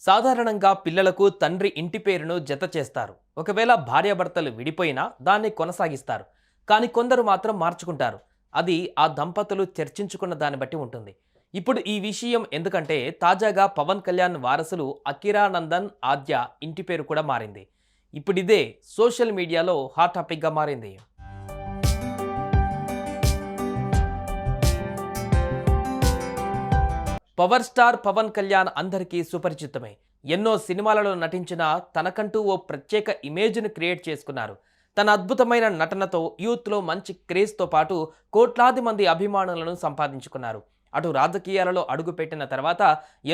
సాధారణంగా పిల్లలకు తండ్రి ఇంటి పేరును జత చేస్తారు. ఒకవేళ భార్యాభర్తలు విడిపోయినా దాన్ని కొనసాగిస్తారు. కానీ కొందరు మాత్రం మార్చుకుంటారు. అది ఆ దంపతులు చర్చించుకున్న దాన్ని బట్టి ఉంటుంది. ఇప్పుడు ఈ విషయం ఎందుకంటే తాజాగా పవన్ కళ్యాణ్ వారసులు అకిరానందన్ ఆద్య ఇంటి పేరు కూడా మారింది. ఇప్పుడు ఇదే సోషల్ మీడియాలో హాట్ టాపిక్గా మారింది. పవర్ స్టార్ పవన్ కళ్యాణ్ అందరికీ సుపరిచితమే. ఎన్నో సినిమాలలో నటించిన తనకంటూ ఓ ప్రత్యేక ఇమేజ్ను క్రియేట్ చేసుకున్నారు. తన అద్భుతమైన నటనతో యూత్లో మంచి క్రేజ్తో పాటు కోట్లాది మంది అభిమానులను సంపాదించుకున్నారు. అటు రాజకీయాలలో అడుగుపెట్టిన తర్వాత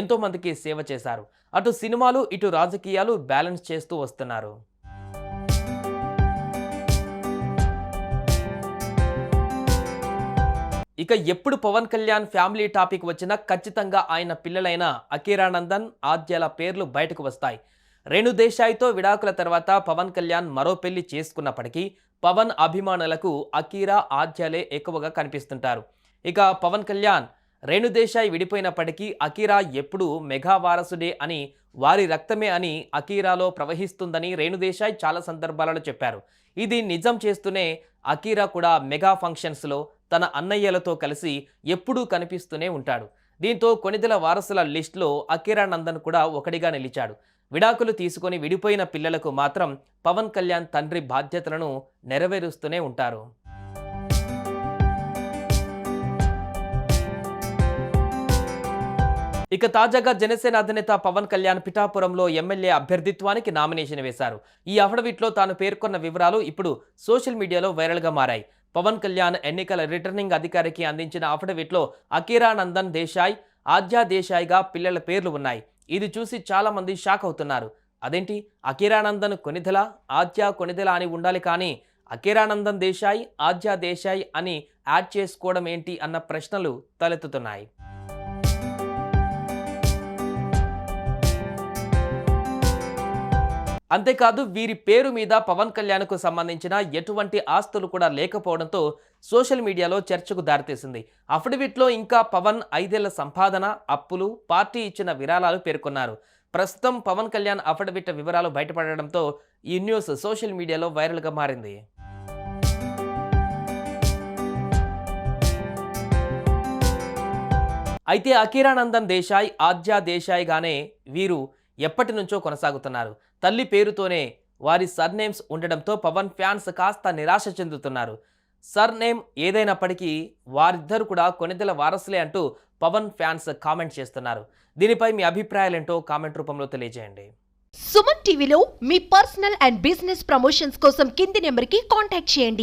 ఎంతో మందికి సేవ చేశారు. అటు సినిమాలు ఇటు రాజకీయాలు బ్యాలెన్స్ చేస్తూ వస్తున్నారు. ఇక ఎప్పుడు పవన్ కళ్యాణ్ ఫ్యామిలీ టాపిక్ వచ్చినా ఖచ్చితంగా ఆయన పిల్లలైన అకిరానందన్ ఆద్యాల పేర్లు బయటకు వస్తాయి. రేణు దేశాయ్తో విడాకుల తర్వాత పవన్ కళ్యాణ్ మరో పెళ్లి చేసుకున్నప్పటికీ పవన్ అభిమానులకు అకీరా ఆద్యాలే ఎక్కువగా కనిపిస్తుంటారు. ఇక పవన్ కళ్యాణ్ రేణు దేశాయ్ విడిపోయినప్పటికీ అకీరా ఎప్పుడూ మెగా వారసుడే అని, వారి రక్తమే అని, అకీరాలో ప్రవహిస్తుందని రేణు దేశాయ్ చాలా సందర్భాలలో చెప్పారు. ఇది నిజం చేస్తూనే అకీరా కూడా మెగా ఫంక్షన్స్లో తన అన్నయ్యలతో కలిసి ఎప్పుడూ కనిపిస్తూనే ఉంటాడు. దీంతో కొణిదెల వారసుల లిస్టులో అకిరానందన్ కూడా ఒకటిగా నిలిచాడు. విడాకులు తీసుకొని విడిపోయిన పిల్లలకు మాత్రం పవన్ కళ్యాణ్ తండ్రి బాధ్యతలను నెరవేరుస్తూనే ఉంటారు. ఇక తాజాగా జనసేన అధినేత పవన్ కళ్యాణ్ పిఠాపురంలో ఎమ్మెల్యే అభ్యర్థిత్వానికి నామినేషన్ వేశారు. ఈ అఫిడవిట్లో తాను పేర్కొన్న వివరాలు ఇప్పుడు సోషల్ మీడియాలో వైరల్గా మారాయి. పవన్ కళ్యాణ్ ఎన్నికల రిటర్నింగ్ అధికారికి అందించిన అఫిడవిట్లో అకిరానందన్ దేశాయ్, ఆద్యా దేశాయ్గా పిల్లల పేర్లు ఉన్నాయి. ఇది చూసి చాలా మంది షాక్ అవుతున్నారు. అదేంటి, అకిరానందన్ కొణిదెల, ఆద్యా కొణిదెల అని ఉండాలి, కానీ అకిరానందన్ దేశాయ్, ఆద్యా దేశాయ్ అని యాడ్ చేసుకోవడం ఏంటి అన్న ప్రశ్నలు తలెత్తుతున్నాయి. అంతేకాదు వీరి పేరు మీద పవన్ కళ్యాణ్కు సంబంధించిన ఎటువంటి ఆస్తులు కూడా లేకపోవడంతో సోషల్ మీడియాలో చర్చకు దారితీసింది. అఫిడవిట్లో ఇంకా పవన్ 5 ఏళ్ల సంపాదన, అప్పులు, పార్టీ ఇచ్చిన విరాళాలు పేర్కొన్నారు. ప్రస్తుతం పవన్ కళ్యాణ్ అఫిడవిట్ వివరాలు బయటపడడంతో ఈ న్యూస్ సోషల్ మీడియాలో వైరల్గా మారింది. అయితే అకిరానందన్ దేశాయ్, ఆద్యా దేశాయ్ గానే వీరు ఎప్పటి నుంచో కొనసాగుతున్నారు. తల్లి పేరుతోనే వారి సర్నేమ్స్ ఉండడంతో పవన్ ఫ్యాన్స్ కాస్త నిరాశ చెందుతున్నారు. సర్నేమ్ ఏదైనప్పటికీ వారిద్దరు కూడా కొణిదెల వారసులే అంటూ పవన్ ఫ్యాన్స్ కామెంట్ చేస్తున్నారు. దీనిపై మీ అభిప్రాయాలేంటో కామెంట్ రూపంలో తెలియజేయండి. సుమన్ టీవీలో మీ పర్సనల్ అండ్ బిజినెస్ ప్రమోషన్స్ కోసం కింది నెంబర్కి కాంటాక్ట్ చేయండి.